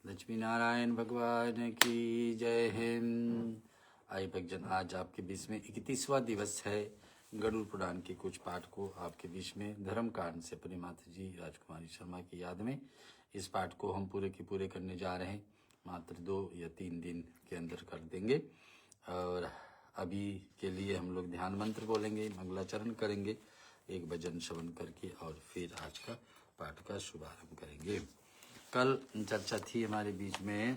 लक्ष्मी नारायण भगवान की जय हिंद। आइए भक्तजन, आज आपके बीच में 31वां दिवस है गरुड़ पुराण के कुछ पाठ को आपके बीच में धर्म कांड से अपनी माता जी राजकुमारी शर्मा की याद में इस पाठ को हम पूरे के पूरे करने जा रहे हैं। मात्र 2 या 3 दिन के अंदर कर देंगे। और अभी के लिए हम लोग ध्यान मंत्र बोलेंगे, मंगलाचरण करेंगे, एक भजन श्रवण करके और फिर आज का पाठ का शुभारंभ करेंगे। कल चर्चा थी हमारे बीच में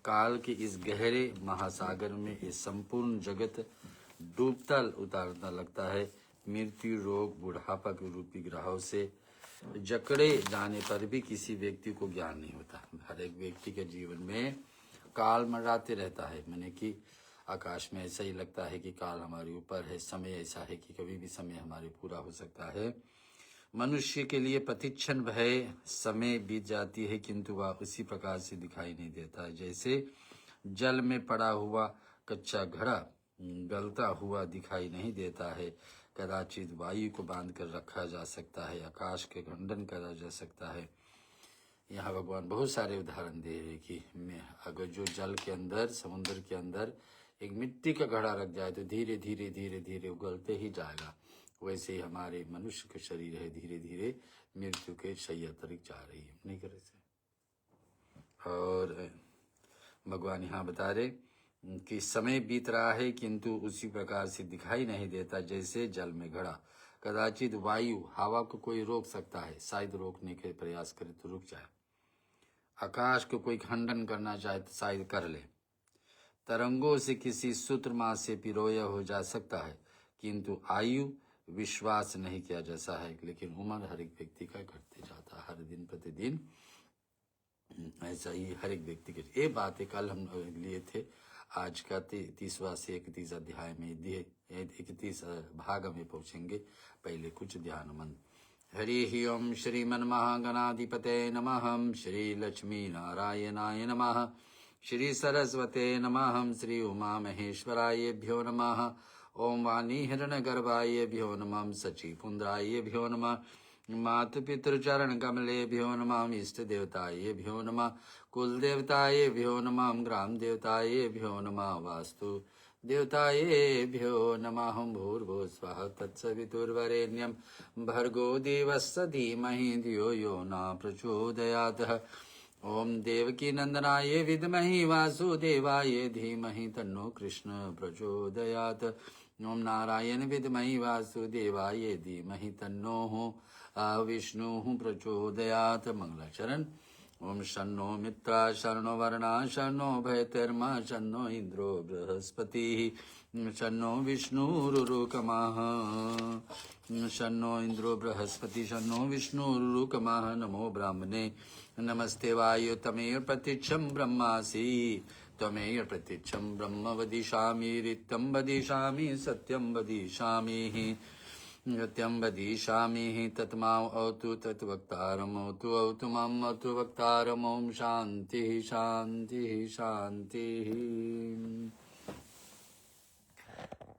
काल के इस गहरे महासागर में ये संपूर्ण जगत डूबता उतारता लगता है। मृत्यु, रोग, बुढ़ापा के रूपी ग्रहों से जकड़े जाने पर भी किसी व्यक्ति को ज्ञान नहीं होता। हर एक व्यक्ति के जीवन में काल मंडराते रहता है। मैंने कि आकाश में ऐसा ही लगता है कि काल हमारे ऊपर है। समय ऐसा है कि कभी भी समय हमारे पूरा हो सकता है। मनुष्य के लिए प्रतिक्षण भय समय बीत जाती है, किंतु वह उसी प्रकार से दिखाई नहीं देता है जैसे जल में पड़ा हुआ कच्चा घड़ा गलता हुआ दिखाई नहीं देता है। कदाचित वायु को बांध कर रखा जा सकता है, आकाश के खंडन करा जा सकता है। यहाँ भगवान बहुत सारे उदाहरण दे रहे कि अगर जो जल के अंदर, समुद्र के अंदर एक मिट्टी का घड़ा रख जाए तो धीरे धीरे धीरे धीरे उगलते ही जाएगा। वैसे ही हमारे मनुष्य के शरीर है, धीरे धीरे मृत्यु के शैया तक जा रही है। नहीं करे से। और भगवान यहाँ बता रहे कि समय बीत रहा है किंतु उसी प्रकार से दिखाई नहीं देता जैसे जल में घड़ा। कदाचित वायु, हवा को कोई रोक सकता है, शायद रोकने के प्रयास करे तो रुक जाए। आकाश को कोई खंडन करना चाहे तो शायद कर ले। तरंगों से किसी सूत्र से पिरोया हो जा सकता है, किंतु आयु विश्वास नहीं किया जैसा है। लेकिन उम्र हर एक व्यक्ति का घटते जाता है, हर दिन प्रतिदिन ऐसा ही हर एक व्यक्ति के। ये बातें कल हम लिए थे। आज का 30वां से 31 अध्याय में 31 भाग में पहुंचेंगे। पहले कुछ ध्यान मंत्र। हरि ओम श्रीमन्महागणाधिपते नमः, श्री लक्ष्मी नारायणाय नमः, श्री सरस्वते नमः, श्री उमा महेश्वरायेभ्यो नमः, ओम वाणी हिरण्यगर्भायेभ्यो नमः, सचीपुंद्रायेभ्यो नमः, मातु पितृचरण कमलेभ्यो नमः, इष्ट देवतायेभ्यो नमः, कुल देवतायेभ्यो नमः, ग्राम देवतायेभ्यो नमः, वास्तु देवतायेभ्यो नमः। भूर्भुवः स्वः तत्सवितुर्वरेण्यं भर्गो देवस्य धीमहि धियो यो न प्रचोदयात्। ओम देवकी नंदनाय विद्महि वासुदेवाय धीमहि तन्नो कृष्ण प्रचोदयात्। ओम नारायण विद्महि वासुदेवाय धीमहि तन्नो विष्णु प्रचोदयात्। मंगलाचरण। ओम शन्नो मित्रा शरणो वर्णा शन्नो भयतर्मा शन्नो इंद्रो बृहस्पतिः शन्नो विष्णुरुरुकमः शन्नो इंद्रो बृहस्पति शन्नो विष्णुरुरुकमः। नमो ब्राह्मणे नमस्ते वायु तमेव प्रतीक्षं ब्रह्मासि त्वमेव प्रतीक्षं ब्रह्म वदिष्यामि ऋतं वदिष्यामि सत्यं वदिष्यामि सत्यं वदिष्यामि तत्मावतु तद्वक्तारमवतु अवतु माम् अवतु वक्तारम्। ओम शान्तिः शान्तिः शान्तिः।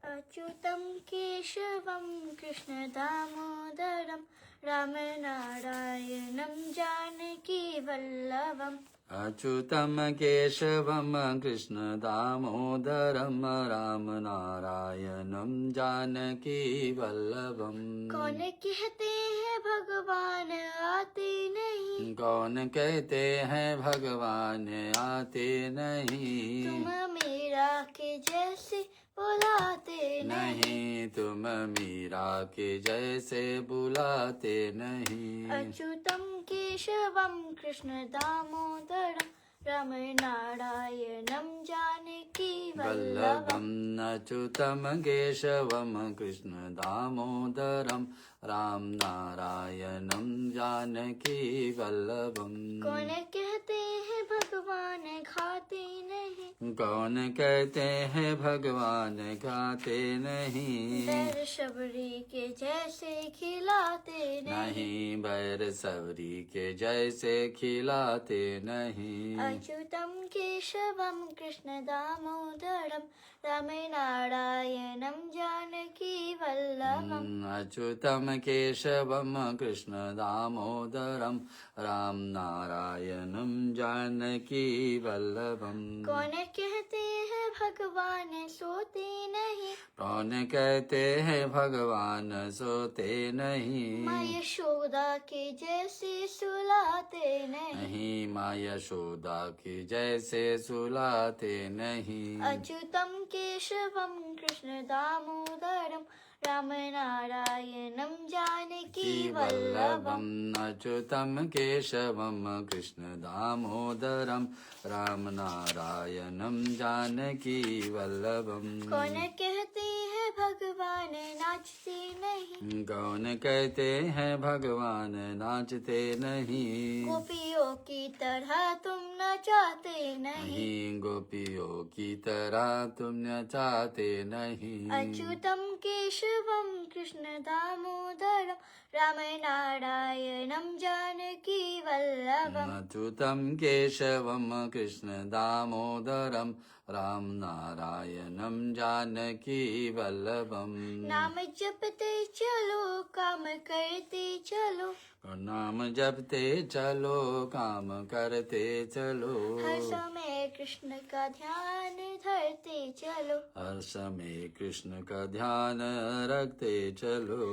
अच्युतं केशवं कृष्णदामोदरं रामनारायणं जानकीवल्लभम्। अच्युतं केशवं कृष्ण दामोदरं रामनारायणं जानकी वल्लभम्। कौन कहते हैं भगवान आते नहीं, कौन कहते हैं भगवान आते नहीं, तुम मीरा के जैसे बुलाते नहीं, तुम मीरा के जैसे बुलाते नहीं। अच्युतं केशवं कृष्ण दामोदरं रामनारायणं जानकी वल्लभम्। अच्युतं केशवं कृष्ण दामोदरं रामनारायणं जानकी वल्लभम्। कौन कहते हैं भगवान खाते नहीं, कौन कहते हैं भगवान खाते नहीं, बैर शबरी के जैसे खिलाते नहीं, बैर सबरी के जैसे खिलाते नहीं। अच्युतं केशवं कृष्ण दामोदरं रामनारायणं जानकी वल्लभम्। अच्युतं केशवं कृष्ण दामोदरं रामनारायणं नारायणं जानकी वल्लभम्। कौन कहते हैं भगवान सोते नहीं, कौन कहते हैं भगवान सोते नहीं। माँ यशोदा के जैसे सुलाते नहीं, नहीं माँ यशोदा की जैसे सुलाते नहीं। अच्युतम केशवम कृष्ण दामोदरम राम नारायणम जानकी वल्लभम। अच्युतं केशवं कृष्ण दामोदरं राम नारायणं जानकी वल्लभम्। कौन कहते हैं भगवान नाचते नहीं, कौन कहते हैं भगवान नाचते नहीं। गोपियों की तरह तुम नचाते नहीं, नहीं गोपियों की तरह तुम नचाते नहीं। अच्युतम केशवम कृष्ण दामोदरम राम नारायणम जानकी वल्लभम। अच्युतं केशवं कृष्ण दामोदरं राम नारायणं जानकी वल्लभम्। नाम जपते चलो काम करते चलो, नाम जपते चलो काम करते चलो। हर समय कृष्ण का ध्यान धरते चलो, हर समय कृष्ण का ध्यान रखते चलो।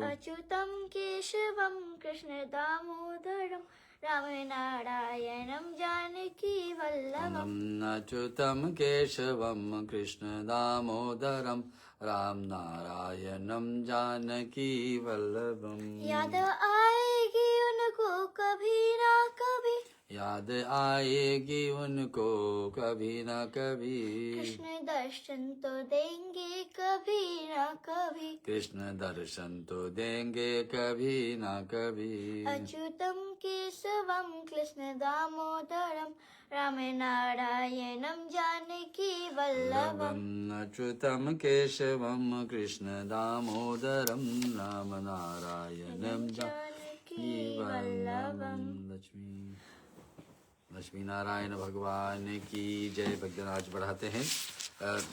अच्युतम केशवम कृष्ण दामोदरम राम नारायणम जानकी वल्लभम। अच्युतं केशवं कृष्ण दामोदरं राम नारायणं जानकी वल्लभम्। याद आएगी उनको कभी ना कभी, याद आएगी उनको कभी न कभी। कृष्ण दर्शन तो देंगे कभी ना कभी, कृष्ण दर्शन तो देंगे कभी न कभी। अच्युतम केशवम कृष्ण दामोदरम राम नारायणम जानकी वल्लभम। अच्युतं केशवं कृष्ण दामोदरं राम नारायणं जानकी वल्लभम्। लक्ष्मी नारायण भगवान की जय। भक्तजन आज बढ़ाते हैं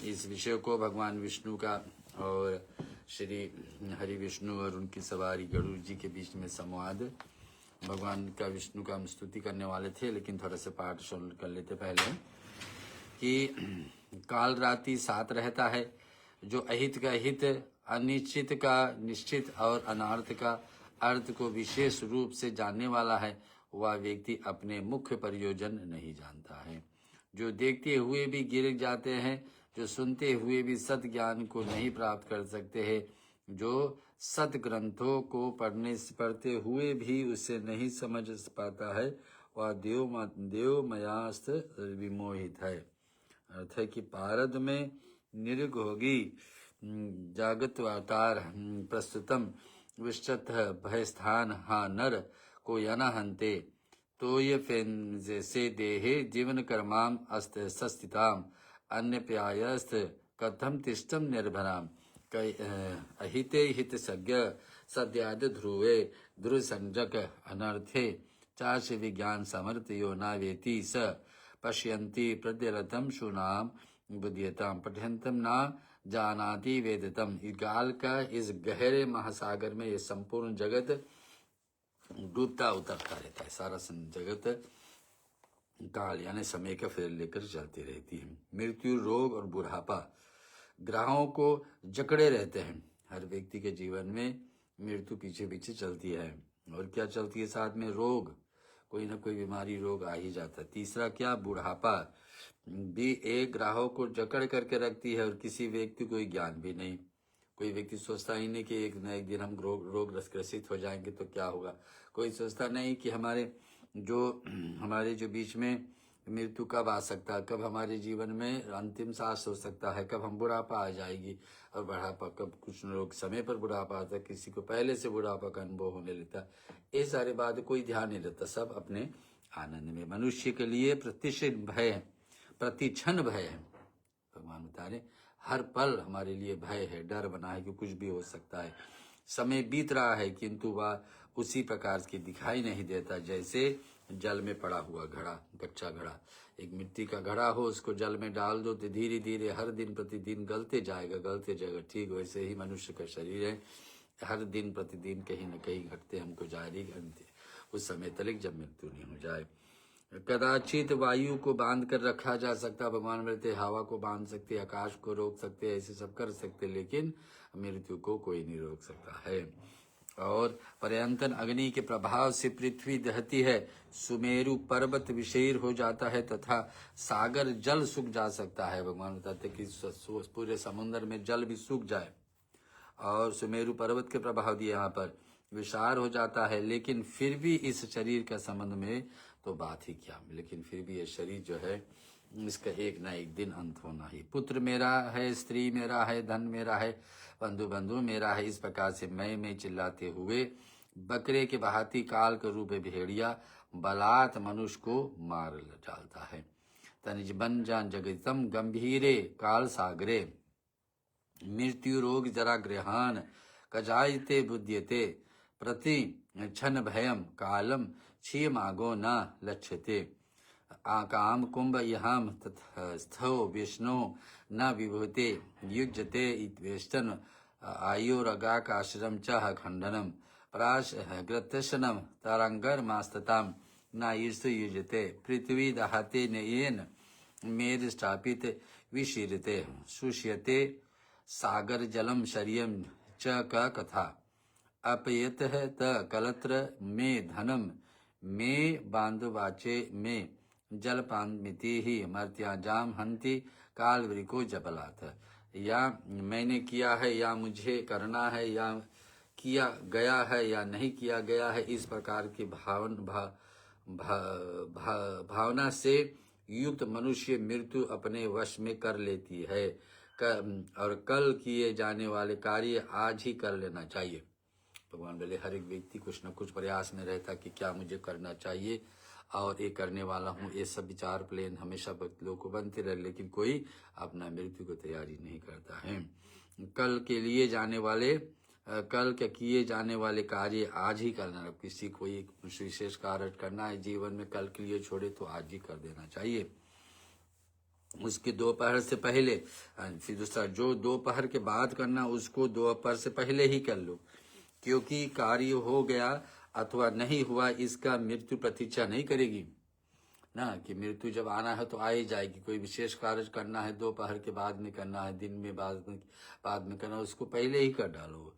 इस विषय को भगवान विष्णु का और श्री हरि विष्णु और उनकी सवारी गरुड़ जी के बीच में संवाद। भगवान का विष्णु का हम स्तुति करने वाले थे, लेकिन थोड़ा सा पाठ सुन कर लेते पहले कि काल रात्रि साथ रहता है। जो अहित का हित, अनिश्चित का निश्चित और अनार्थ का अर्थ को विशेष रूप से जानने वाला है, वह व्यक्ति अपने मुख्य प्रयोजन नहीं जानता है। जो देखते हुए भी गिर जाते हैं, जो सुनते हुए भी सत ज्ञान को नहीं प्राप्त कर सकते हैं, जो सत ग्रंथों को पढ़ते हुए भी उसे नहीं समझ पाता है, वह देवमयास्त विमोहित है। अर्थ है कि पारद में निर्घोगी जागतवाकार प्रस्तुतम विश्चत भयस्थान हा नर को यना हंते तो ये फेन से देहे जीवन कर्माम अस्त सस्तिताम अन्य प्यायस्त कथम तिष्ठम निर्भराम अहिते हित सज्ञ सद्याद ध्रुवे ध्रुव संजक अनर्थे चाश विज्ञान समर्थ यो नावेति स पश्यन्ति प्रद्यरतम शुनाम बुद्धियताम पठ्यंतम ना जानाति वेदतम। इस गाल का इस गहरे महासागर में ये संपूर्ण जगत डूबता उतरता रहता है। सारा जगत काल यानी समय का फेर लेकर चलती रहती है। मृत्यु, रोग और बुढ़ापा ग्रहों को जकड़े रहते हैं। हर व्यक्ति के जीवन में मृत्यु पीछे पीछे चलती है। और क्या चलती है साथ में? रोग, कोई ना कोई बीमारी रोग आ ही जाता है। तीसरा क्या? बुढ़ापा भी एक ग्रहों को जकड़ करके रखती है और किसी व्यक्ति को ज्ञान भी नहीं। कोई व्यक्ति सोचता ही नहीं कि एक न एक दिन हम रोग ग्रसित हो जाएंगे तो क्या होगा। कोई सोचता नहीं कि हमारे जो बीच में मृत्यु कब आ सकता है, कब हमारे जीवन में अंतिम सांस हो सकता है, कब हम बुढ़ापा आ जाएगी। और बुढ़ापा कब, कुछ लोग समय पर बुढ़ापा आता है, किसी को पहले से बुढ़ापा का अनुभव होने लगता है। ये सारी बात कोई ध्यान नहीं देता, सब अपने आनंद में। मनुष्य के लिए प्रतिक्षण भय है, प्रतिक्षण भय है। भगवान बता रहे हर पल हमारे लिए भय है, डर बना है कि कुछ भी हो सकता है। समय बीत रहा है किंतु वह उसी प्रकार के दिखाई नहीं देता जैसे जल में पड़ा हुआ घड़ा, कच्चा घड़ा। एक मिट्टी का घड़ा हो, उसको जल में डाल दो तो धीरे धीरे हर दिन प्रतिदिन गलते जाएगा। ठीक वैसे ही मनुष्य का शरीर है, हर दिन प्रतिदिन कहीं न कहीं घटते हमको जारी उस समय तक जब मृत्यु नहीं हो जाए। कदाचित वायु को बांध कर रखा जा सकता, भगवान बोलते हवा को बांध सकते, आकाश को रोक सकते, ऐसे सब कर सकते, लेकिन मृत्यु को कोई नहीं रोक सकता है। और पर्यंतन अग्नि के प्रभाव से पृथ्वी दहती है, सुमेरु पर्वत विषीर हो जाता है तथा सागर जल सूख जा सकता है। भगवान बताते कि पूरे समुद्र में जल भी सूख जाए, और सुमेरु पर्वत के प्रभाव दिए यहाँ पर विषार हो जाता है। लेकिन फिर भी इस शरीर के संबंध में तो बात ही क्या, लेकिन फिर भी ये शरीर जो है इसका एक ना एक दिन अंत होना ही। पुत्र मेरा है, स्त्री मेरा है, धन मेरा है, बंधु बंधु मेरा है, इस प्रकार से मैं चिल्लाते हुए बकरे के बहाती काल के रूप में भेड़िया बलात् मनुष्य को मार डालता है। तनिज बन जान जगतम गंभीरे काल सागरे मृत्यु रोग जरा गृहान कजायते बुद्यते प्रति क्षण भयम कालम क्षीयमागो न लक्ष्यते आकाम कुंभ यहाम स्थो विष्णु न विभूते युज्यते वेष्टन आयुरगाकाश्रम च खंडनम प्राश ग्रतशनम तारंगर मास्तताम न ईर्ष युजते पृथ्वी दहाते नयेन मेर स्थापित विशीरते शुष्यते सागर जलम शर्यम च का कथा अपयत है त कलत्र में धनम में बांधवाचे में जलपान मिति ही मर्त्याजाम हंति काल वृको जबलात। या मैंने किया है या मुझे करना है या किया गया है या नहीं किया गया है, इस प्रकार की भावना से युक्त मनुष्य मृत्यु अपने वश में कर लेती है और कल किए जाने वाले कार्य आज ही कर लेना चाहिए। भगवान बोले हर एक व्यक्ति कुछ न कुछ प्रयास में रहता कि क्या मुझे करना चाहिए और ये करने वाला हूँ, ये सब विचार प्लेन हमेशा लोगों को बनते रहे, लेकिन कोई अपना मृत्यु को तैयारी नहीं करता है। कल के किए जाने वाले कार्य आज ही करना। किसी कोई विशेष कार्य करना है जीवन में, कल के लिए छोड़े तो आज ही कर देना चाहिए, उसके दोपहर से पहले। फिर दूसरा, जो दोपहर के बाद करना उसको दोपहर से पहले ही कर लो, क्योंकि कार्य हो गया अथवा नहीं हुआ इसका मृत्यु प्रतीक्षा नहीं करेगी ना, कि मृत्यु जब आना है तो आ ही जाएगी। कोई विशेष कार्य करना है दोपहर के बाद में करना है, दिन में बाद में करना, उसको पहले ही कर डालो।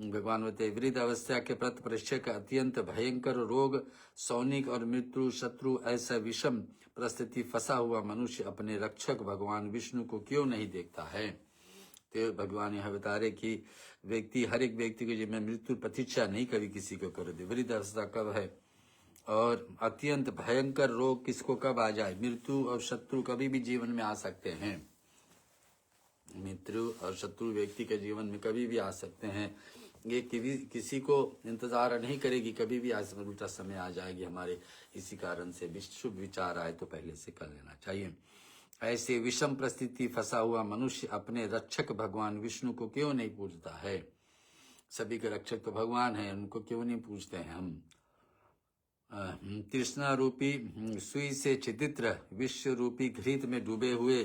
भगवान बताते वृद्ध अवस्था के प्रति परीक्षा का अत्यंत भयंकर रोग, सौनिक और मृत्यु शत्रु, ऐसा विषम परिस्थिति फंसा हुआ मनुष्य अपने रक्षक भगवान विष्णु को क्यों नहीं देखता है। तो भगवान यह बता रहे कि हर एक व्यक्ति को जब मृत्यु प्रतीक्षा नहीं कभी किसी को कर दे। वृद्ध अवस्था कब है और अत्यंत भयंकर रोग किसको कब आ जाए। मृत्यु और शत्रु कभी भी जीवन में आ सकते हैं, मृत्यु और शत्रु व्यक्ति के जीवन में कभी भी आ सकते हैं। ये किसी को इंतजार नहीं करेगी, कभी भी आज उल्टा समय आ जाएगी हमारे। इसी कारण से शुभ विचार आए तो पहले से कर लेना चाहिए। ऐसे विषम परिस्थिति फंसा हुआ मनुष्य अपने रक्षक भगवान विष्णु को क्यों नहीं पूजता है। सभी के रक्षक तो भगवान हैं, उनको क्यों नहीं पूजते हैं हम। तृष्णा रूपी सुई से छिद्र विश्व रूपी घृत में डूबे हुए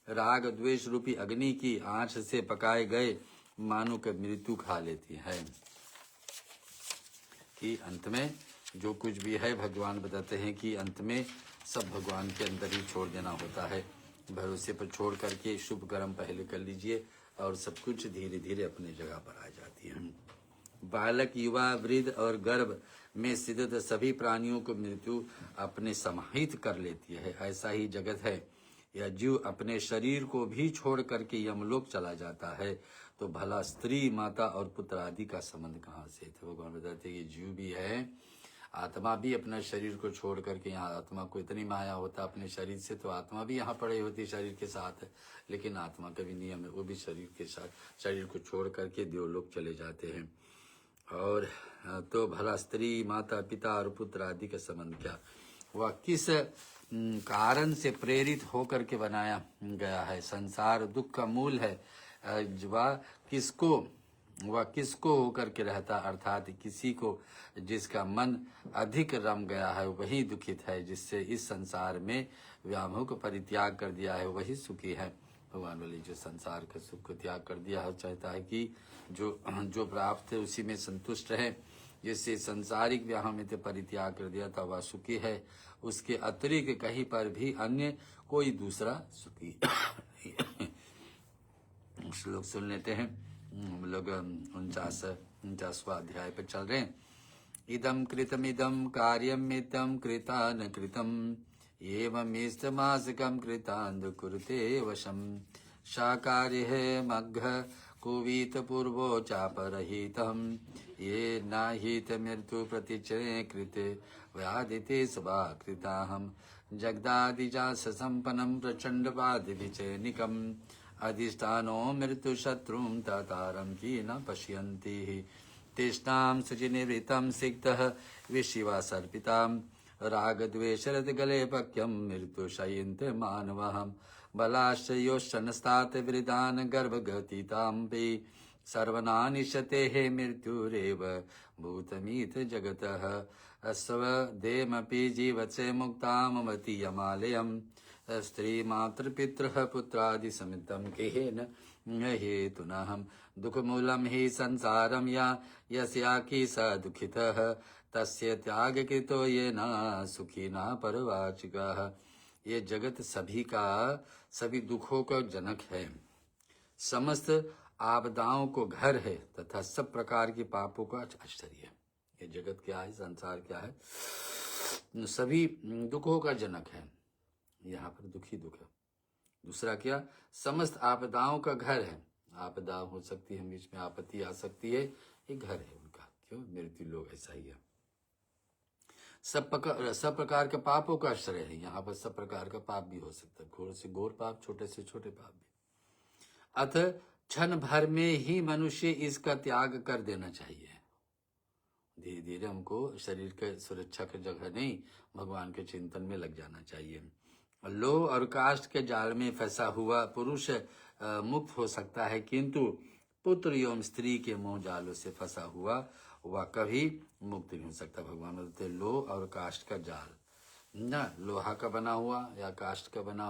राग द्वेष रूपी अग्नि की आंच से पकाए गए मानो के मृत्यु खा लेती है। कि अंत में जो कुछ भी है भगवान बताते हैं कि अंत में सब भगवान के अंदर ही छोड़ देना होता है। भरोसे पर छोड़ करके शुभ कर्म पहले कर लीजिए और सब कुछ धीरे धीरे अपनी जगह पर आ जाती है। बालक, युवा, वृद्ध और गर्भ में स्थित सभी प्राणियों को मृत्यु अपने समाहित कर लेती है। ऐसा ही जगत है। यह जीव अपने शरीर को भी छोड़ करके यमलोक चला जाता है, तो भला स्त्री, माता और पुत्र आदि का संबंध कहाँ से। तो भगवान बताते हैं कि जीव भी है, आत्मा भी अपने शरीर को छोड़ करके, यहाँ आत्मा को इतनी माया होता अपने शरीर से, तो आत्मा भी यहाँ पड़े होती शरीर के साथ, लेकिन आत्मा का भी नियम है, वो भी शरीर के साथ शरीर को छोड़ करके देवलोक चले जाते हैं। और तो भला स्त्री, माता, पिता और पुत्र आदि का संबंध क्या, वह किस कारण से प्रेरित होकर के बनाया गया है। संसार दुख का मूल है। वह किसको होकर के रहता, अर्थात किसी को जिसका मन अधिक रम गया है वही दुखित है, जिससे इस संसार में व्यामोह को परित्याग कर दिया है वही सुखी है। भगवान बोले जो संसार के सुख को त्याग कर दिया है, चाहता है कि जो प्राप्त है उसी में संतुष्ट रहे। जिससे संसारिक व्याह में परित्याग कर दिया था वह सुखी है। उसके अतिरिक्त कहीं पर भी अन्य कोई दूसरा सुखी श्लोक सुन लेते हैं। हम लोग 49वां अध्याय पर चल रहे हैं। इदं कृतमिदं कार्यम् इदं कृतान् कृतम् एवमिष्टमासकं कृतान् कुरुते वशम् शाकार्यः मघ्घ कुवीत पूर्वो चापरहितं ये नाहित मृत्यु प्रतिचरे कृते व्यादिते सभा कृताहम् जगदादिजास सम्पन्नं प्रचण्डवादिविचैनिकम् अधिष्ठानो मृत्युशत्रुं तातारं की न पश्यन्ति तेषां सुचिनिवृत्तं सिक्तः विशिवा सर्पितां रागद्वेषरतगले पक्यं मृत्युशयन्ते मानवः बलाश्चयोश्चनस्तात् वृदान् गर्भगतितां सर्वनानिशतेः मृत्युरेव भूतमिथ जगतः स्वदेमपि जीवत्से मुक्तामवति यमालयम् स्त्रीमातृपितृः पुत्रादिसमितं केन हेतुनः दुःखमूलं हि संसारं यस्याकी स दुःखितः तस्य त्यागकृतो येन सुखिना परवाचिकः। ये जगत सभी दुखों का जनक है, समस्त आपदाओं को घर है तथा सब प्रकार के पापों का आश्चर्य है। ये जगत क्या है, संसार क्या है, सभी दुखों का जनक है। यहाँ पर दुखी दुख है। दूसरा क्या, समस्त आपदाओं का घर है। आपदा हो सकती है, बीच में आपत्ति आ सकती है, ये घर है उनका। क्यों, मृत्यु लोग ऐसा ही है। सब प्रकार के पापों का आश्रय है। यहाँ पर सब प्रकार का पाप भी हो सकता है, घोर से घोर पाप, छोटे से छोटे पाप भी। अतः क्षण भर में ही मनुष्य इसका त्याग कर देना चाहिए। धीरे धीरे हमको शरीर के सुरक्षा की जगह नहीं, भगवान के चिंतन में लग जाना चाहिए। लोभ और काष्ठ के जाल में फंसा हुआ पुरुष मुक्त हो सकता है, किंतु पुत्र एवं स्त्री के मोह जालों से फंसा हुआ वह कभी मुक्त नहीं हो सकता। भगवान बोलते लोह और काष्ठ का जाल, ना लोहा का बना हुआ या काष्ठ का बना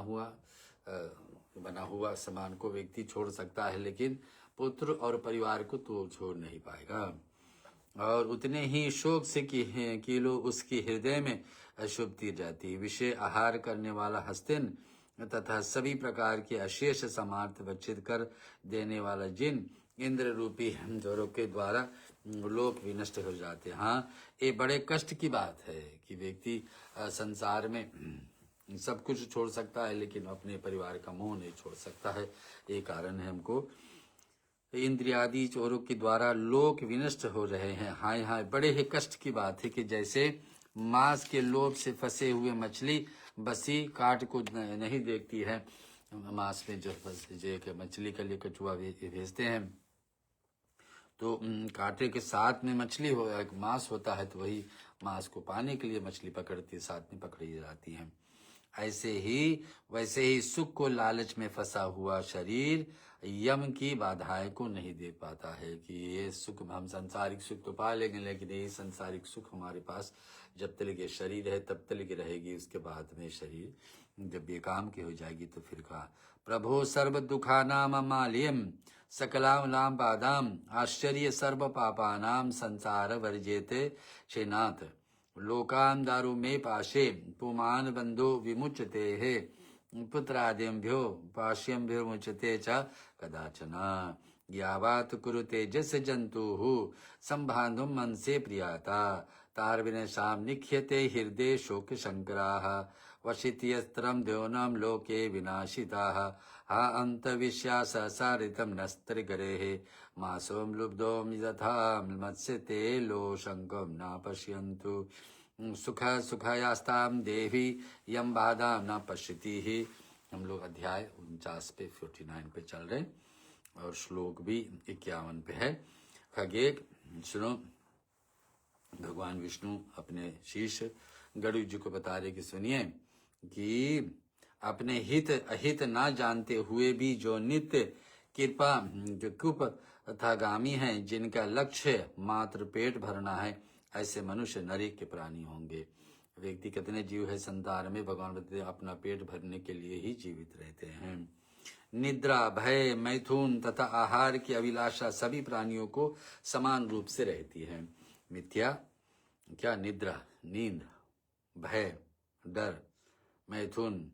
हुआ सामान को व्यक्ति छोड़ सकता है, लेकिन पुत्र और परिवार को तो छोड़ नहीं पाएगा। और उतने ही शोक से किलो उसके हृदय में अशुभ तीर जाती है। विषय आहार करने वाला हस्तिन तथा सभी प्रकार के अशेष सामर्थ्य बचित कर देने वाला जिन इंद्र रूपी ज्वरों के द्वारा लोक विनष्ट हो जाते हैं। हाँ, ये बड़े कष्ट की बात है कि व्यक्ति संसार में सब कुछ छोड़ सकता है, लेकिन अपने परिवार का मोह नहीं छोड़ सकता है। ये कारण है हमको इंद्रियादि चोरों के द्वारा लोक विनष्ट हो रहे हैं। हाय हाय, बड़े ही कष्ट की बात है कि जैसे मांस के लोभ से फंसे हुए मछली बसी काट को नहीं देखती है। मांस में जो मछली के लिए कछुआ भेजते हैं, तो कांटे के साथ में मछली हो, मांस होता है, तो वही मांस को पाने के लिए मछली पकड़ती, साथ में पकड़ी जाती है। वैसे ही सुख को लालच में फंसा हुआ शरीर यम की बाधाएं को नहीं देख पाता है कि ये सुख, हम सांसारिक सुख तो पा लेंगे, लेकिन ये सांसारिक सुख हमारे पास जब तक ये शरीर है तब तक रहेगी। उसके बाद में शरीर जब बेकाम की हो जाएगी तो फिर कहा प्रभो सर्व दुखानाम माल्यम सकलाम बादाम आश्चर्य सर्व पापानाम संसार वर्जेते शेनाथ लोकान दारु में पाशे पुमान बंधो विमुचते है पुत्रादिभ्यो पाश्यम्भ्यो मुचते च कदाचन यावात कुरुते जस जंतु संबाधुम मन से प्रियाता तारविनशाम निख्यते हृदय शोक शंकराः वशित्यस्त्रम द्योनम लोके विनाशिताः हा अंतविश्यास सारितम नस्त्रिगरेः मासोम लुब्धोम यथा मत्स्यते लो शंकम न पश्यन्तु सुखायास्ताम देवी यम बाधा न पश्यति ही। हम लोग अध्याय 49 पे 49 पे चल रहे और श्लोक भी 51 पे है। खगेक सुनो, भगवान विष्णु अपने शिष्य गरुड़ जी को बता रहे कि सुनिए कि अपने हित अहित ना जानते हुए भी जो नित्य कृपा जो कुप तथागामी हैं, जिनका लक्ष्य मात्र पेट भरना है, ऐसे मनुष्य नरक के प्राणी होंगे। व्यक्ति कितने जीव है संसार में, भगवान बताते हैं अपना पेट भरने के लिए ही जीवित रहते हैं। निद्रा, भय, मैथुन तथा आहार की अभिलाषा सभी प्राणियों को समान रूप से रहती है। मिथ्या क्या, निद्रा नींद, भय डर, मैथुन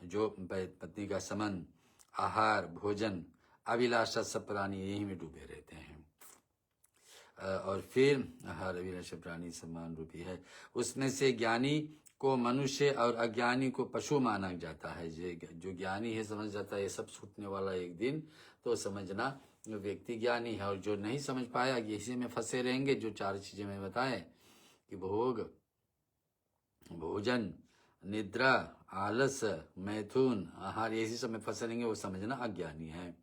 जो पत्नी का समन, आहार, भोजन, अभिलाषा, सब प्राणी यही में डूबे रहते हैं। और फिर आहार, अभिलाषा प्राणी समान रूपी है। उसमें से ज्ञानी को मनुष्य और अज्ञानी को पशु माना जाता है। जो ज्ञानी है समझ जाता है ये सब छूटने वाला एक दिन, तो समझना व्यक्ति ज्ञानी है। और जो नहीं समझ पाया कि इसी में फंसे रहेंगे, जो चार चीजें मैं बताए कि भोग, भोजन, निद्रा, आलस, मैथुन, आहार, इसी सब में फंसे रहेंगे, वो समझना अज्ञानी है।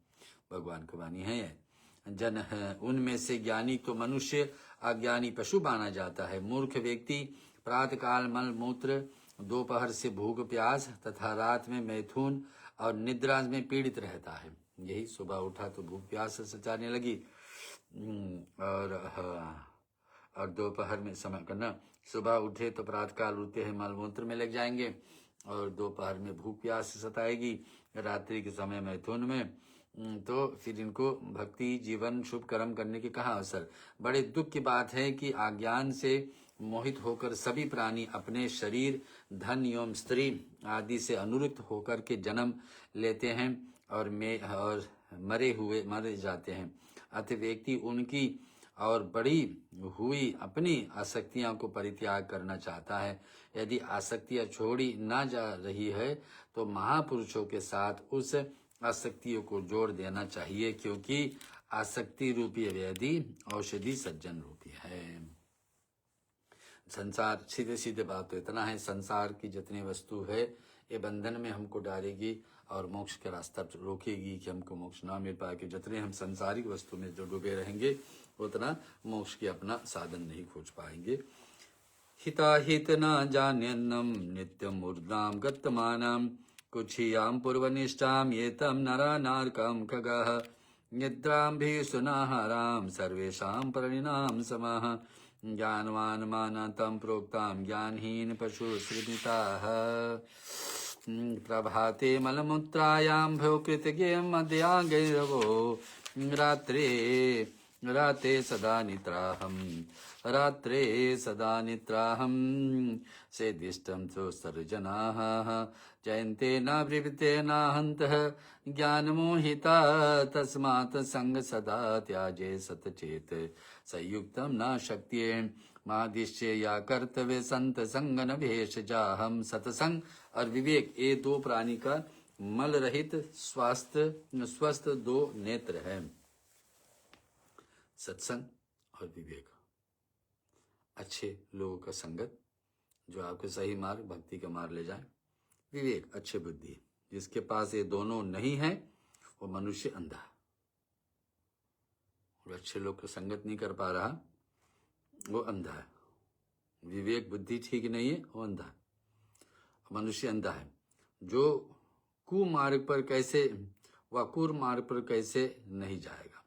भगवान की वाणी है जन है। उनमें से ज्ञानी को मनुष्य, अज्ञानी पशु माना जाता है। मूर्ख व्यक्ति प्रातः काल मल मूत्र, दोपहर से भूख प्यास तथा रात में मैथुन और निद्रा में पीड़ित रहता है। यही सुबह उठा तो भूख प्यास से सचाने लगी, और दोपहर में समय करना, सुबह उठे तो प्रातः काल उठते हैं मल मूत्र में लग जाएंगे, और दोपहर में भूख प्यास से सताएगी, रात्रि के समय मैथुन में। तो फिर इनको भक्ति, जीवन, शुभ कर्म करने के कहाँ अवसर। बड़े दुख की बात है कि अज्ञान से मोहित होकर सभी प्राणी अपने शरीर, धन एवं स्त्री आदि से अनुरक्त होकर के जन्म लेते हैं और मरे जाते हैं। अतः व्यक्ति उनकी और बड़ी हुई अपनी आसक्तियों को परित्याग करना चाहता है। यदि आसक्तियां छोड़ी ना जा रही है तो महापुरुषों के साथ उस आसक्तियों को जोड़ देना चाहिए, क्योंकि आसक्ति रूपी व्याधि औषधि सज्जन रूपी है। संसार, सीधे सीधे बात तो इतना है, संसार की जितनी वस्तु है ये बंधन में हमको डालेगी और मोक्ष का रास्ता रोकेगी कि हमको मोक्ष ना मिल पाए। कि जितने हम संसारिक वस्तु में जो डूबे रहेंगे उतना मोक्ष की अपना साधन नहीं खोज पाएंगे। हिताहित न जान्यन्नम नित्यम ऊर्ध्वाम गतमानम कुक्षियाम पूर्वनिष्ठाम ये तम नरा नारकम खगः निद्राम भी सुनाहाराम सर्वेशाम परिणाम समः ज्ञानवान मानतम प्रोक्ताम ज्ञानहीन पशु श्रीमिताः प्रभाते मलमूत्रायाम भो कृतज्ञ मध्यांगैरवो रात्रे सदा निद्राहम सेदिष्टं तो सर्वजनाः जयन्ते न वृवते न हन्तः ज्ञानमोहिता तस्मात् संग सदा त्याजे सतचेत संयुक्तं न शक्ये महादिश्य या कर्तव्य संत संग न भेषजाहम। सत्संग और विवेक ये दो प्राणी का मल रहित स्वस्थ दो नेत्र है। सत्संग और विवेक, अच्छे लोगों का संगत जो आपके सही मार्ग, भक्ति का मार्ग ले जाए। विवेक, अच्छे बुद्धि। जिसके पास ये दोनों नहीं है वो मनुष्य अंधा है। और अच्छे लोग का संगत नहीं कर पा रहा वो अंधा है। विवेक बुद्धि ठीक नहीं है वो अंधा है, मनुष्य अंधा है। जो कुमार्ग पर कैसे नहीं जाएगा,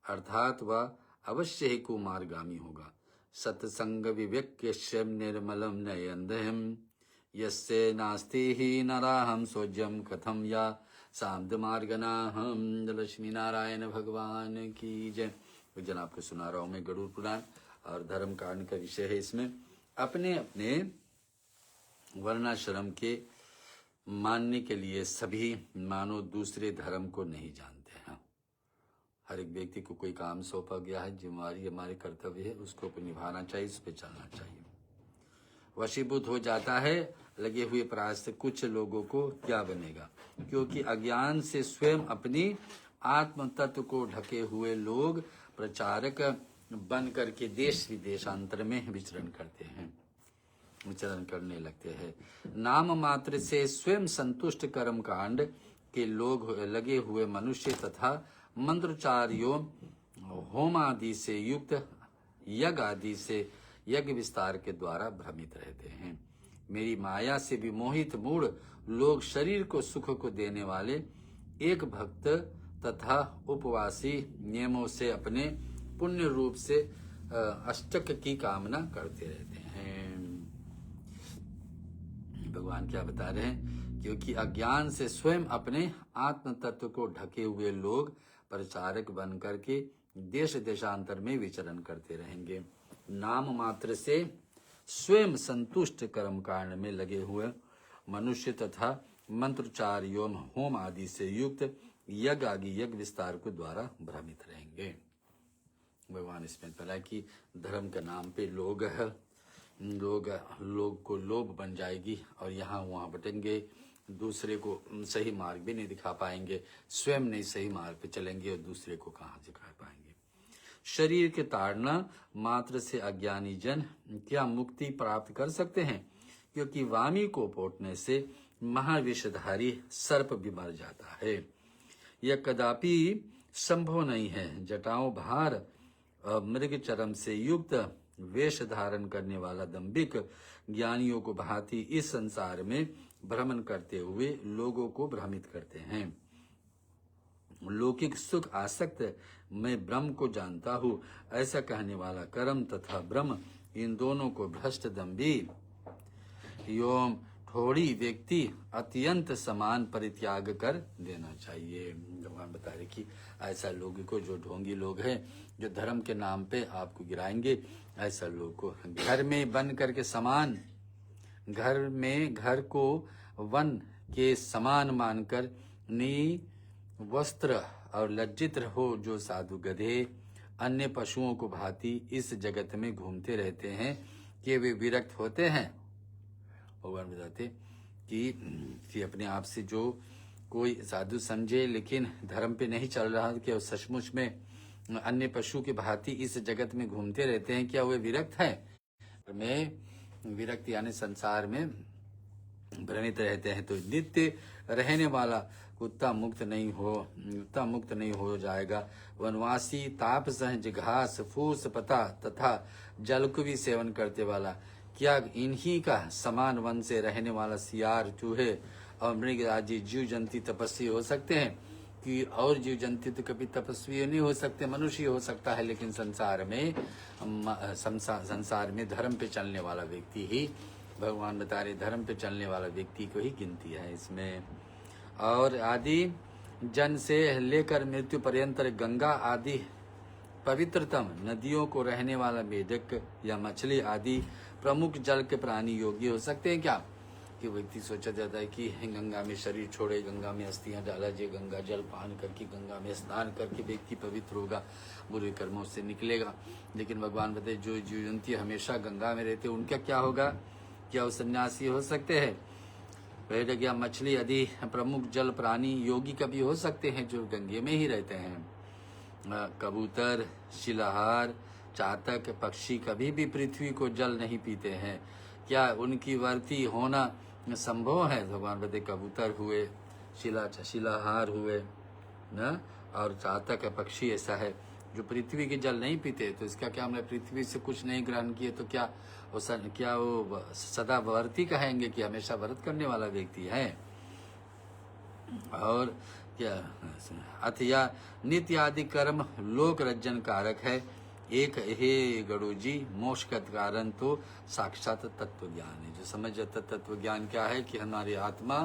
अर्थात वह अवश्य ही कुमार्गामी होगा। सत्संग विवेक्यस्य निर्मलम नयनदहम यस्य नास्ति ही नराहम सोज्यम कथम या सामद मार्गनाहम। लक्ष्मी नारायण भगवान की जय। जन आपको सुना रहा हूं मैं गरुड़ पुराण और धर्म कांड का विषय है। इसमें अपने अपने वर्णाश्रम के मानने के लिए सभी मानो दूसरे धर्म को नहीं जानते हैं। हर एक व्यक्ति को कोई काम सौंपा गया है, जिम्मेवारी हमारे कर्तव्य है, उसको निभाना चाहिए, उस पर चलना चाहिए। वशीभूत हो जाता है लगे हुए प्रयास से कुछ लोगों को क्या बनेगा, क्योंकि अज्ञान से स्वयं अपनी आत्म तत्व को ढके हुए लोग प्रचारक बन करके देश विदेशांतर में विचरण करने लगते हैं। नाम मात्र से स्वयं संतुष्ट कर्म कांड के लोग लगे हुए मनुष्य तथा मंत्रोच्चारियों होम आदि से युक्त यज्ञ आदि से यज्ञ विस्तार के द्वारा भ्रमित रहते हैं। मेरी माया से विमोहित मूढ़ लोग शरीर को सुख को देने वाले एक भक्त तथा उपवासी नियमों से अपने पुण्य रूप से अष्टक की कामना करते रहते हैं। भगवान क्या बता रहे हैं, क्योंकि अज्ञान से स्वयं अपने आत्म तत्व को ढके हुए लोग प्रचारक बन करके देश देशांतर में विचरण करते रहेंगे। नाम मात्र से स्वयं संतुष्ट कर्म कांड में लगे हुए मनुष्य तथा मंत्रोच्चार एवं होम आदि से युक्त यज्ञ आदि यज्ञ विस्तार को द्वारा भ्रमित रहेंगे। भगवान इसमें पहला कि धर्म के नाम पे लोग को लोभ बन जाएगी और यहाँ वहाँ बटेंगे, दूसरे को सही मार्ग भी नहीं दिखा पाएंगे, स्वयं नहीं सही मार्ग पे चलेंगे और दूसरे को कहाँ दिखा पाएंगे। शरीर के ताड़ना मात्र से अज्ञानी जन क्या मुक्ति प्राप्त कर सकते हैं, क्योंकि वामी को पोटने से महाविषधारी सर्प भी मर जाता है। यह कदापि संभव नहीं है। जटाओं भार मृग चरम से युक्त वेश धारण करने वाला दंभिक ज्ञानियों को भांति इस संसार में भ्रमण करते हुए लोगों को भ्रमित करते हैं। लौकिक सुख आसक्त मैं ब्रह्म को जानता हूँ, ऐसा कहने वाला कर्म तथा ब्रह्म इन दोनों को भ्रष्ट दंभी एवं थोड़ी व्यक्ति अत्यंत समान परित्याग कर देना चाहिए। भगवान बता रहे कि ऐसा लोगों को, जो ढोंगी लोग हैं, जो धर्म के नाम पे आपको गिराएंगे, ऐसा लोग को घर में बन करके समान, घर को वन के समान मानकर वस्त्र और लज्जित हो जो साधु गधे अन्य पशुओं को भांति इस जगत में घूमते रहते हैं कि वे विरक्त होते हैं। भगवान बताते कि अपने आप से जो कोई साधु समझे लेकिन धर्म पे नहीं चल रहा, कि वो सचमुच में अन्य पशु की भांति इस जगत में घूमते रहते हैं, क्या वे विरक्त है? में विरक्त यानी संसार में भ्रमित रहते हैं। तो नित्य रहने वाला कुत्ता मुक्त नहीं हो जाएगा। वनवासी ताप सहज घास फूस पता तथा जल को भी सेवन करते वाला क्या इन्हीं का समान वन से रहने वाला सियार, चूहे और मृग आदि जीव जंतु तपस्वी हो सकते हैं? कि और जीव जंतु तो कभी तपस्वी नहीं हो सकते, मनुष्य हो सकता है, लेकिन संसार में धर्म पे चलने वाला व्यक्ति ही, भगवान बता रहे, धर्म पे चलने वाला व्यक्ति को ही गिनती है इसमें। और आदि जन से लेकर मृत्यु पर्यंत गंगा आदि पवित्रतम नदियों को रहने वाला मेढक या मछली आदि प्रमुख जल के प्राणी योगी हो सकते हैं क्या? कि व्यक्ति सोचा जाता है कि गंगा में शरीर छोड़े, गंगा में अस्थियां डाला जाए, गंगा जल पान करके, गंगा में स्नान करके व्यक्ति पवित्र होगा, बुरे कर्मों से निकलेगा। लेकिन भगवान बताए जो जीव जंतु हमेशा गंगा में रहते उनका क्या होगा? क्या वो सन्यासी हो सकते हैं? मेढक या मछली आदि प्रमुख जल प्राणी योगी कभी हो सकते हैं जो गंगे में ही रहते हैं। कबूतर, शिलाहार, चातक, पक्षी कभी भी पृथ्वी को जल नहीं पीते हैं, क्या उनकी वर्ती होना संभव है? भगवान बताए कबूतर हुए, शिलाहार हुए न, और चातक पक्षी ऐसा है जो पृथ्वी के जल नहीं पीते। तो इसका क्या, हमने पृथ्वी से कुछ नहीं ग्रहण किए तो क्या वो सदा वर्ती कहेंगे कि हमेशा व्रत करने वाला व्यक्ति है? और क्या अथया नित्य आदि कर्म लोक रज्जन कारक है। एक हे गरुड़ जी, मोक्ष का कारण तो साक्षात तत्व ज्ञान है। जो समझ जाता तत्व ज्ञान क्या है कि हमारी आत्मा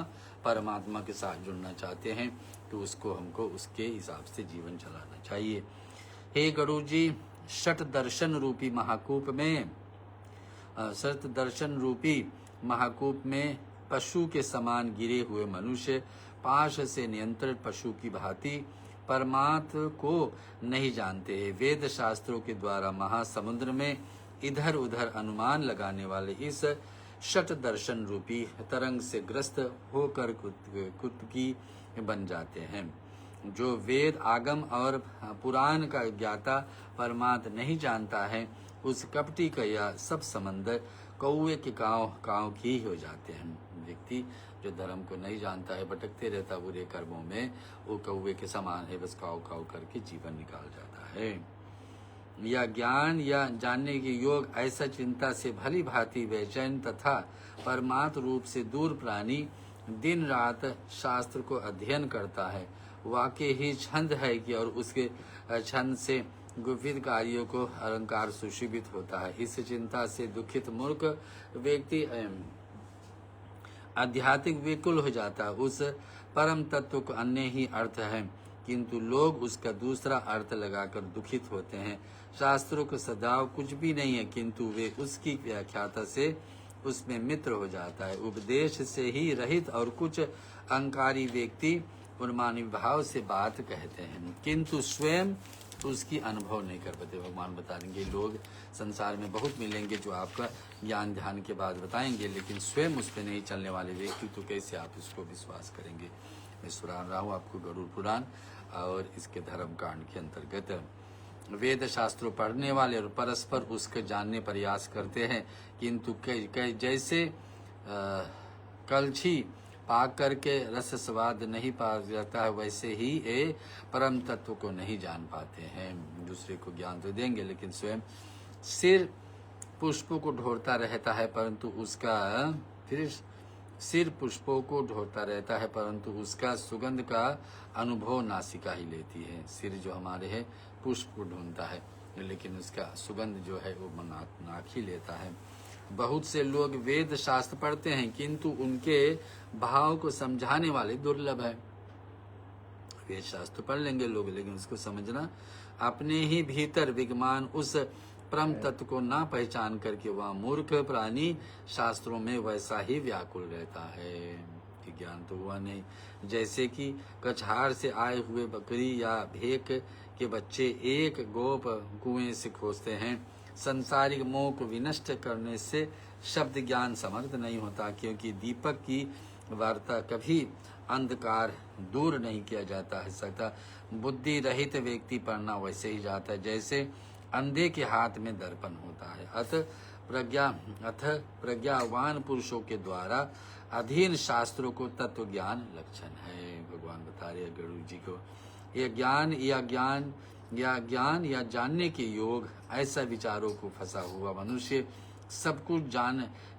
परमात्मा के साथ जुड़ना चाहते हैं तो हमको उसके हिसाब से जीवन चलाना चाहिए। हे गरुड़ जी, षट दर्शन रूपी महाकूप में पशु के समान गिरे हुए मनुष्य पाश से नियंत्रित पशु की भांति परमात्मा को नहीं जानते हैं। वेद शास्त्रों के द्वारा महासमुद्र में इधर उधर अनुमान लगाने वाले इस षट दर्शन रूपी तरंग से ग्रस्त होकर कुत्की बन जाते हैं। जो वेद आगम और पुराण का ज्ञाता परमात्मा नहीं जानता है, उस कपटी का यह सब संबंध कौवे के काव की हो जाते हैं। व्यक्ति जो धर्म को नहीं जानता है, भटकते रहता बुरे कर्मों में, वो कौवे के समान है, बस काव करके जीवन निकाल जाता है। या ज्ञान या जानने के योग ऐसा चिंता से भली भांति बेचैन तथा परमात्म रूप से दूर प्राणी दिन रात शास्त्र को अध्ययन करता है, वाकई ही छंद है कि और उसके छंद से गुफित कार्यों को अलंकार सुशोभित होता है। इस चिंता से दुखित मूर्ख व्यक्ति आध्यात्मिक विकुल हो जाता है। उस परम तत्व को अन्य ही अर्थ है किंतु लोग उसका दूसरा अर्थ लगाकर दुखित होते हैं। शास्त्रों का सदाव कुछ भी नहीं है, किंतु वे उसकी व्याख्याता से उसमें मित्र हो जाता है। उपदेश से ही रहित और कुछ अहंकारी व्यक्ति उन्मानी भाव से बात कहते हैं, किंतु स्वयं उसकी अनुभव नहीं कर पाते। भगवान बता देंगे लोग संसार में बहुत मिलेंगे जो आपका ज्ञान ध्यान के बाद बताएंगे, लेकिन स्वयं उस पर नहीं चलने वाले व्यक्ति तो कैसे आप इसको विश्वास करेंगे। मैं सुनान रहा हूँ आपको गरुड़ पुराण और इसके धर्म कांड के अंतर्गत। वेद शास्त्रों पढ़ने वाले और परस्पर उसके जानने प्रयास करते हैं, किंतु जैसे कलछी पाक करके रस स्वाद नहीं पा जाता है, वैसे ही ये परम तत्व को नहीं जान पाते हैं। दूसरे को ज्ञान तो देंगे, लेकिन स्वयं सिर पुष्पों को ढोरता रहता है, परंतु उसका फिर सिर पुष्पों को ढोरता रहता है, परंतु उसका सुगंध का अनुभव नासिका ही लेती है। सिर जो हमारे है पुष्प को ढूंढता है, लेकिन उसका सुगंध जो है वो नाक ही लेता है। बहुत से लोग वेद शास्त्र पढ़ते हैं, किंतु उनके भाव को समझाने वाले दुर्लभ है। वेद शास्त्र पढ़ लेंगे लोग, लेकिन उसको समझना अपने ही भीतर विद्यमान उस परम तत्व को ना पहचान करके वह मूर्ख प्राणी शास्त्रों में वैसा ही व्याकुल रहता है कि ज्ञान तो हुआ नहीं। जैसे कि कछार से आए हुए बकरी या भेक के बच्चे एक गोप कुएं से खोजते हैं। संसारिक मोह को विनष्ट करने से शब्द ज्ञान समर्थ नहीं होता, क्योंकि दीपक की वार्ता कभी अंधकार दूर नहीं किया जाता है सकता। बुद्धि रहित व्यक्ति पढ़ना वैसे ही जाता है जैसे अंधे के हाथ में दर्पण होता है। अथ प्रज्ञावान पुरुषों के द्वारा अधीन शास्त्रों को तत्व ज्ञान लक्षण है। भगवान बता रहे गरुड़ जी को, यह ज्ञान या जानने के योग ऐसा विचारों को फंसा हुआ मनुष्य सब कुछ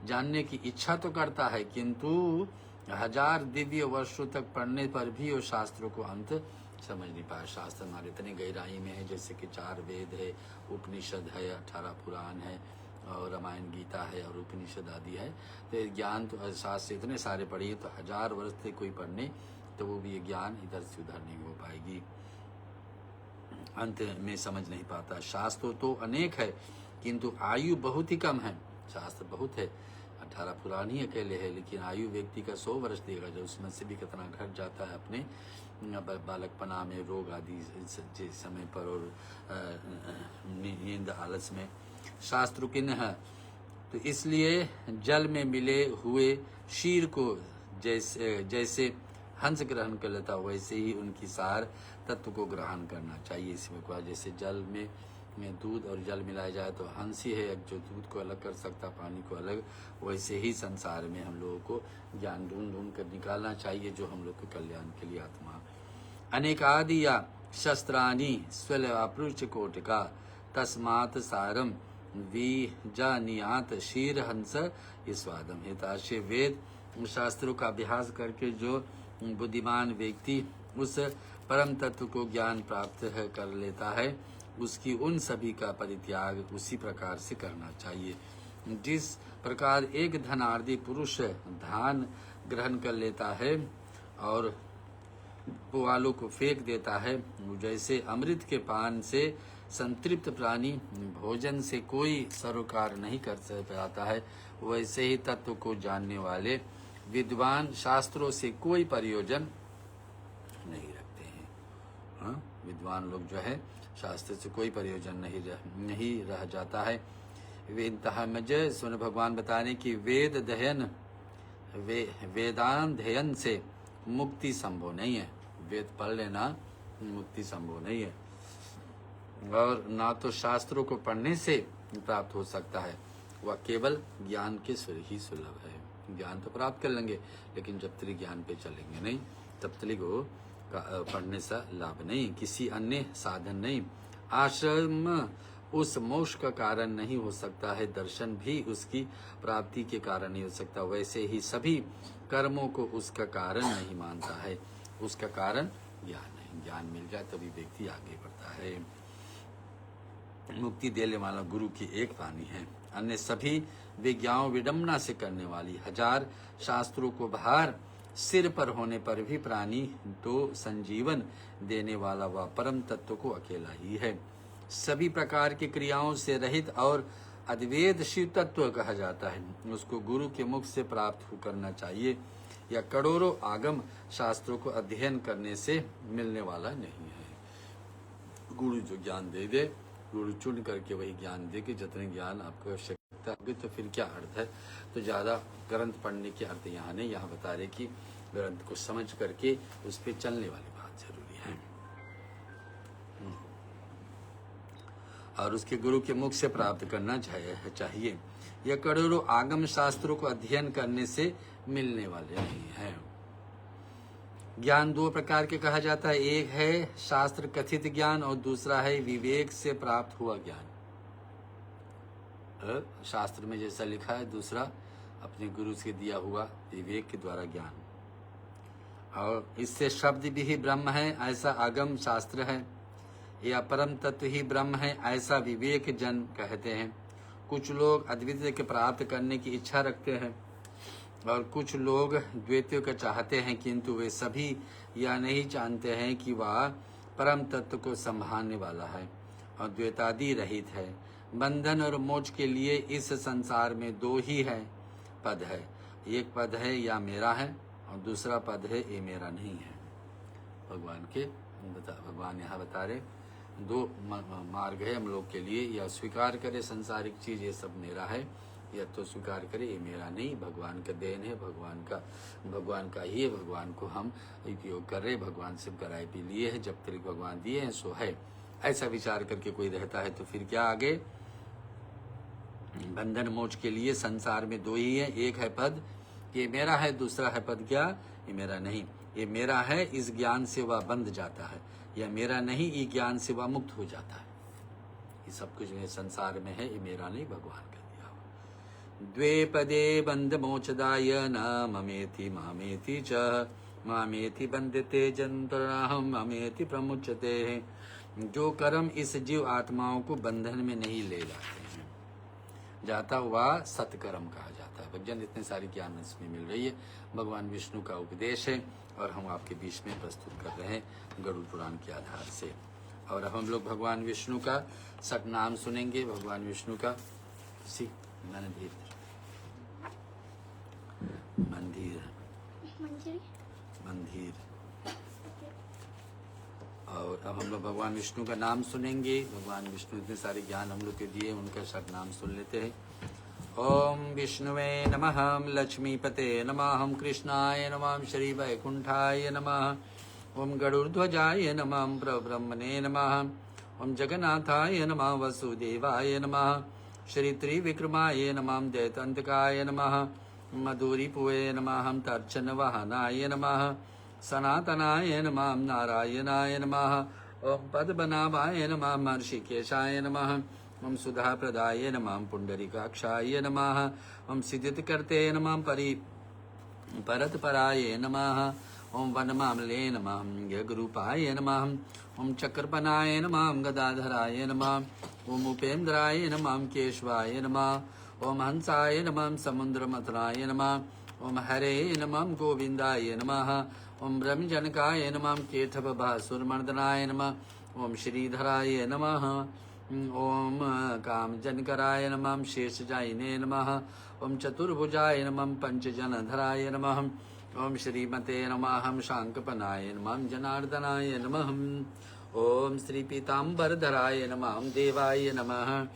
जानने की इच्छा तो करता है, किंतु 1000 दिव्य वर्षों तक पढ़ने पर भी वो शास्त्रों को अंत समझ नहीं पाया। शास्त्र हमारे इतने गहराई में है, जैसे कि 4 वेद है, उपनिषद है, 18 पुराण है और रामायण गीता है और उपनिषद आदि है। तो ज्ञान तो शास्त्र इतने सारे पढ़िए तो 1000 वर्ष से कोई पढ़ने तो वो भी ज्ञान इधर से उधर नहीं हो पाएगी, अंत में समझ नहीं पाता। शास्त्र तो अनेक है, किंतु आयु बहुत ही कम है। शास्त्र बहुत है, 18 पुराण ही अकेले है, लेकिन आयु व्यक्ति का 100 वर्ष देगा जो उसमें से भी कितना घट जाता है अपने बालकपना में, रोग आदि समय पर और नींद आलस में। शास्त्र किन है तो इसलिए जल में मिले हुए शीर को जैसे हंस ग्रहण कर लेता, वैसे ही उनकी सार तत्व को ग्रहण करना चाहिए। इसमें कहा जैसे जल में दूध और जल मिलाया जाए तो हंस ही है जो दूध को अलग कर सकता, पानी को अलग, वैसे ही संसार में हम लोगों को ज्ञान ढूंढ कर निकालना चाहिए जो हम लोग के कल्याण के लिए आत्मा। अनेकादि या शस्त्राणि स्वलापृच कोटिका तस्मात् सारम विजानियात शीर हंस स्वादम। हिताशय वेद शास्त्रों का अभ्यास करके जो बुद्धिमान व्यक्ति उस परम तत्व को ज्ञान प्राप्त कर लेता है, उसकी उन सभी का परित्याग उसी प्रकार से करना चाहिए। जिस प्रकार एक धनार्दी पुरुष धान ग्रहण कर लेता है और पुआलों को फेंक देता है, जैसे अमृत के पान से संतृप्त प्राणी भोजन से कोई सरोकार नहीं कर पाता है, वैसे ही तत्व को जानने वाले विद्वान शास्त्रों से कोई प्रयोजन नहीं रखते हैं। हाँ? विद्वान लोग जो है शास्त्र से कोई प्रयोजन नहीं रह जाता है। वेदांत सुन भगवान बताने की वेदाध्ययन से मुक्ति संभव नहीं है। वेद पढ़ लेना मुक्ति संभव नहीं है, और ना तो शास्त्रों को पढ़ने से प्राप्त हो सकता है, वह केवल ज्ञान के स्वर ही सुलभ है। ज्ञान तो प्राप्त कर लेंगे, लेकिन जब तक ज्ञान पे चलेंगे नहीं तब तक वो पढ़ने से लाभ नहीं, किसी अन्य साधन नहीं। आश्रम उस मोक्ष का कारण नहीं हो सकता है, दर्शन भी उसकी प्राप्ति के कारण नहीं हो सकता। वैसे ही सभी कर्मों को उसका कारण नहीं मानता है, उसका कारण ज्ञान है। ज्ञान मिल जाए तभी व्यक्ति आगे बढ़ता है। मुक्ति देने वाला गुरु की एक वाणी है, अन्य सभी विज्ञाओं विडम्बना से करने वाली 1000 शास्त्रों को बाहर सिर पर होने पर भी प्राणी तो संजीवन देने वाला वह परम तत्व को अकेला ही है। सभी प्रकार की क्रियाओं से रहित और अद्वैत शिव तत्व कहा जाता है। उसको गुरु के मुख से प्राप्त करना चाहिए। या करोड़ों आगम शास्त्रों को अध्ययन करने से मिलने वाला नहीं है। गुरु जो ज्ञान दे दे, गुरु चुन करके वही ज्ञान दे कि जितने ज्ञान आपको आवश्यकता होगी, तो फिर क्या अर्थ है। तो ज़्यादा ग्रंथ पढ़ने के अर्थ यहाँ नहीं, यहाँ बता रहे कि ग्रंथ को समझ करके उस पर चलने वाली बात जरूरी है और उसके गुरु के मुख से प्राप्त करना चाहिए। यह करोड़ों आगम शास्त्रों को अध्ययन करने से मिलने वाले नहीं है। ज्ञान दो प्रकार के कहा जाता है, एक है शास्त्र कथित ज्ञान और दूसरा है विवेक से प्राप्त हुआ ज्ञान। शास्त्र में जैसा लिखा है, दूसरा अपने गुरु से दिया हुआ विवेक के द्वारा ज्ञान। और इससे शब्द भी ही ब्रह्म है ऐसा आगम शास्त्र है, या परम तत्व ही ब्रह्म है ऐसा विवेक जन कहते हैं। कुछ लोग अद्वितीय के प्राप्त करने की इच्छा रखते हैं और कुछ लोग द्वैतीय का चाहते हैं, किंतु वे सभी यह नहीं जानते हैं कि वह परम तत्व को संभालने वाला है और द्वैतादि रहित है। बंधन और मोक्ष के लिए इस संसार में दो ही है पद है, एक पद है या मेरा है और दूसरा पद है ये मेरा नहीं है। भगवान यहाँ बता रहे दो मार्ग है हम लोग के लिए, या स्वीकार करे संसारिक चीज ये सब मेरा है, या तो स्वीकार करे ये मेरा नहीं, भगवान का देन है, भगवान का ही है, भगवान को हम उपयोग कर रहे, भगवान से कराए भी लिए है, जब तक भगवान दिए हैं सो है। ऐसा विचार करके कोई रहता है तो फिर क्या आगे, बंधन मोक्ष के लिए संसार में दो ही है, एक है पद ये मेरा है, दूसरा है पद क्या ये मेरा नहीं। ये मेरा है इस ज्ञान से वह बंध जाता है, या मेरा नहीं ये ज्ञान से वह मुक्त हो जाता है। ये सब कुछ में संसार में है, ये मेरा नहीं, भगवान का दिया हुआ। द्वे पदे बंध मोक्षदाय न ममेति मामेति च मामेति बंधते जंतराहम मामेति प्रमुच्यते। जो कर्म इस जीव आत्माओं को बंधन में नहीं ले जाते हैं, जाता हुआ सत्कर्म कहा जाता है। भजन इतने सारी ज्ञान इसमें मिल रही है, भगवान विष्णु का उपदेश है और हम आपके बीच में प्रस्तुत कर रहे हैं गरुड़ पुराण के आधार से। और अब हम लोग भगवान विष्णु का सत नाम सुनेंगे। भगवान विष्णु का मंदिर और अब हम लोग भगवान विष्णु का नाम सुनेंगे। भगवान विष्णु इतने सारे ज्ञान हम लोग के दिए, उनका सत नाम सुन लेते हैं। ओम विष्णुवे नमः, लक्ष्मीपते नमः, कृष्णाय नमः, श्री वैकुंठाय नमः। ओम गरुड़ध्वजाय नमः, परब्रह्मणे नमः। ओम जगन्नाथाय नमः, वसुदेवाय नमः। श्री त्रिविक्रमाय नमः, दैतंतकाय नमः। मधुरिपुवे नमः, तर्चन वाहनाय नमः। सनातनाय नमः, नारायणाय नमः। ओम पद्मनाभाय नमः, महर्षिकेशाय नमः। ओम सुधा प्रदाय नमः, पुंडरीकाक्षाय नमः। ओम सिद्धिकर्ते नमः, परतपराय नमः। ओम वनमामले नमः, यज्ञरूपाय नमः। ओम चक्रपनाय नमः, गदाधराय नमः। ओम उपेन्द्राय नमः, केशवाय नमः। ओम हंसाय नमः, समुद्रमथनाय नमः। ओम हरे नमः, गोविंदाय नमः। ओम ब्रह्मजनकाय नमः, केठवभासुरमर्दनाय नमः। ओम श्रीधराय नमः। ओम कामजनकराय नमः, शेषजायिने नमः। ओम चतुर्भुजाय नमः, पंचजनधराय नमः। ओम श्रीमते नमः, शांकपनाय नमः, जनार्दनाय नमः। ओम श्री पीताम्बरधराय नमः, देवाय नमः।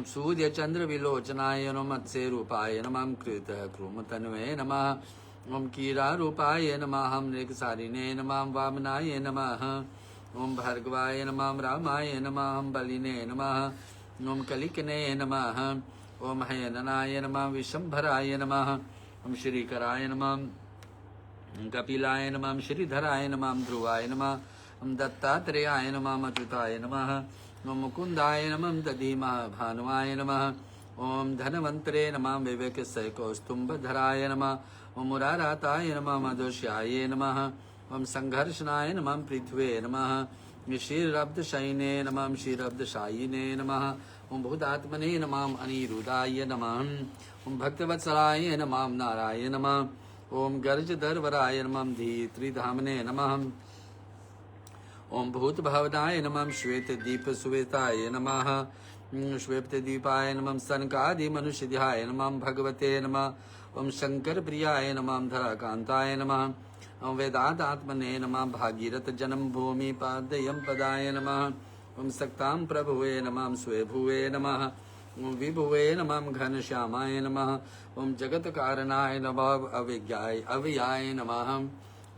सूर्य चंद्र विलोचनाय नमः, मत्स्य रूपाय नमः, कृत क्रूमतन्वे नमः। ओम कीरा रूपाय नमः, मृगसारिणे नमः, वामनाय नमः। ओम भर्गवाय नमः, रामाय नमः, बलिने नमः। ओम कलिकने नमः। ओम हयननाय नमः, विशंभराय नमः। ओम श्रीकराय नमः, कपिलाय नमः, श्रीधराय नमः, ध्रुवाय नमः। ओम दत्तात्रेयाय नमः, अच्युताय नमः। ओम मुकुंदाय नमः, दधीमः भानुवाय नमः। ओम धनवंतरे नमः, विवेकस्य कौस्तुम्भधराय नमः। ओम मुराराताय नमः, मधुश्याय नमः। ओम संघर्षणाय नमः, पृथ्वे नमः। श्रीरब्धशयिने नमः, श्रीरब्धशायिने नमः। ओम भूतात्मने नमः, अनिरुदाय नमः। ओम भक्तवत्सलाय नमः, नारायण नमः। ओम गर्जधरवराय नमः धीत्रिधामने नमः ओम भूत भावनाय नमः श्वेत दीप सुवेताय नमः श्वेत दीपाय नमः सनकादि मनुष्यध्याय नमः भगवते नमः ओम शंकर प्रियाय नमः धराकांताय नमः ओम वेदांतात्मने नमः भागीरथ जन्म भूमि पादयम पदाय नमः ओम सक्तां प्रभुवे नमः स्वयभुवे नमः ओम विभुवे नमः घनश्यामाय नमः ओम जगत कारणाय नमः अव्ययाय नमः।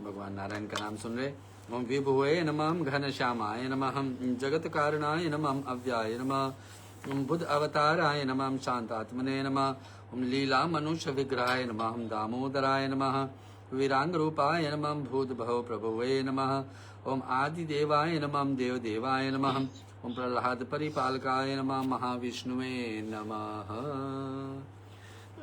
भगवान नारायण का नाम सुन रहे। ओम विभुवे नमः घनश्यामाय नमः जगत कारणाय नमः अव्याय नमः ओम बुद्ध अवताराय नमः शांतात्मने नमः ओम लीला मनुष्य विग्रहाय नमः दामोदराय नमः वीरांग रूपाय नमः भूत भव प्रभुवे नमः ओम आदिदेवाय नमः देवदेवाय नमः ओम प्रहलाद परिपालकाय नमः महाविष्णुवे नमः।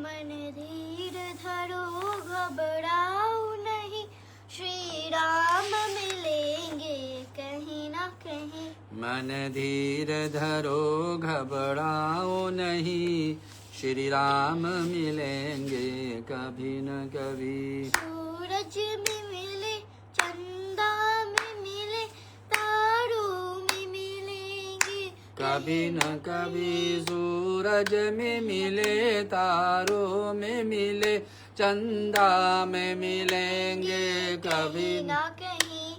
मन धीर धरो घबराओ नहीं, श्री राम मिलेंगे कहीं ना कहीं। मन धीर धरो घबराओ नहीं, श्री राम मिलेंगे कभी न कभी। सूरज में मिले, चंदा में मिले, तारों में मिलेंगे कभी न कभी। सूरज में मिले, तारों में मिले, चंदा में मिलेंगे कभी ना कहीं।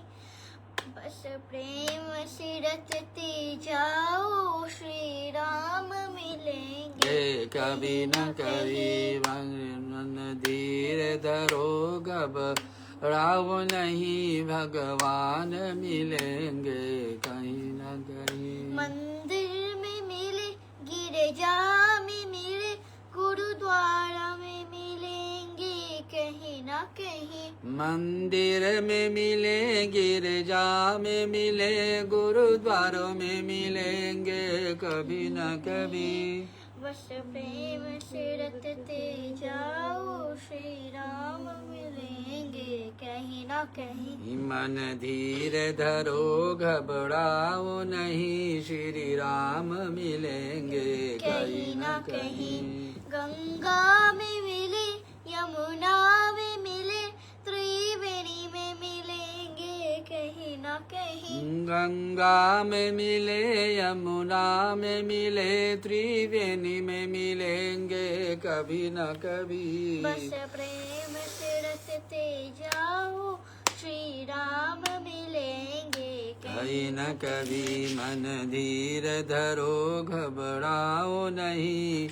बस प्रेम से रटते जाओ, श्री राम मिलेंगे कभी न कभी। मन धीर धरो घबराओ नहीं, भगवान मिलेंगे कहीं न कहीं। मंदिर में मिले, गिरजा में मिले, गुरुद्वारा में मिलेंगे कहीं ना कहीं। मंदिर में मिले, गिरजा में मिले, गुरुद्वारों में मिलेंगे कभी न कभी। बस प्रेम से रटते जाओ, श्री राम मिलेंगे कहीं ना कहीं। मन धीर धरो घबराओ नहीं, श्री राम मिलेंगे कहीं न कहीं। गंगा में मिले, यमुना में मिले, त्रिवेणी में मिलेंगे कहीं ना कहीं। गंगा में मिले, यमुना में मिले, त्रिवेणी में मिलेंगे कभी न कभी। बस प्रेम से रटते जाओ, श्री राम मिलेंगे कहीं न कभी। मन धीर धरो घबराओ नहीं,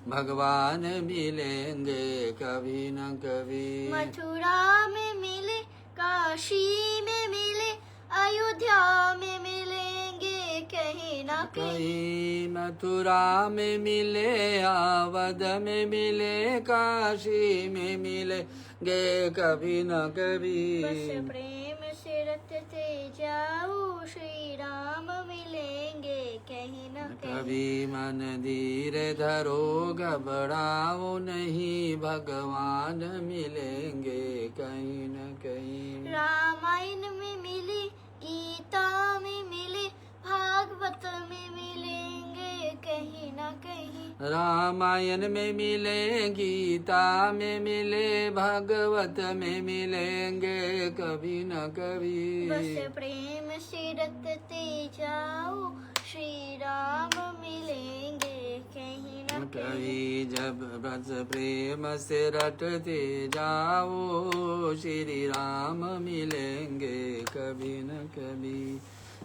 भगवान मिलेंगे कभी न कभी। मथुरा में मिले, काशी में मिले, अयोध्या में मिलेंगे कहीं ना कहीं। कहीं मथुरा में मिले, अवध में मिले, काशी में मिलेंगे कभी न कभी। बस प्रेम से रटते जाओ, श्री राम मिलेंगे कहीं ना कहीं। कभी मन धीर धरो घबराओ नहीं, भगवान मिलेंगे कहीं न कहीं। रामायण में मिले, गीता में मिले, भागवत में मिलेंगे कहीं ना कहीं। रामायण में मिले, गीता में मिले, भागवत में मिलेंगे कभी न कभी। बस प्रेम से रटते जाओ, श्री राम मिलेंगे कहीं ना कभी। जब बस प्रेम से रटते जाओ, श्री राम मिलेंगे कभी न कभी।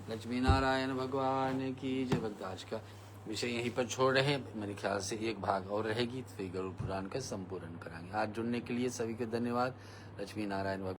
लक्ष्मी नारायण भगवान की जय। भक्त आज का विषय यहीं पर छोड़ रहे हैं। मेरे ख्याल से एक भाग और रहेगी तो फिर गरुड़ पुराण का संपूर्ण कराएंगे। आज जुड़ने के लिए सभी को धन्यवाद। लक्ष्मी नारायण भगवान।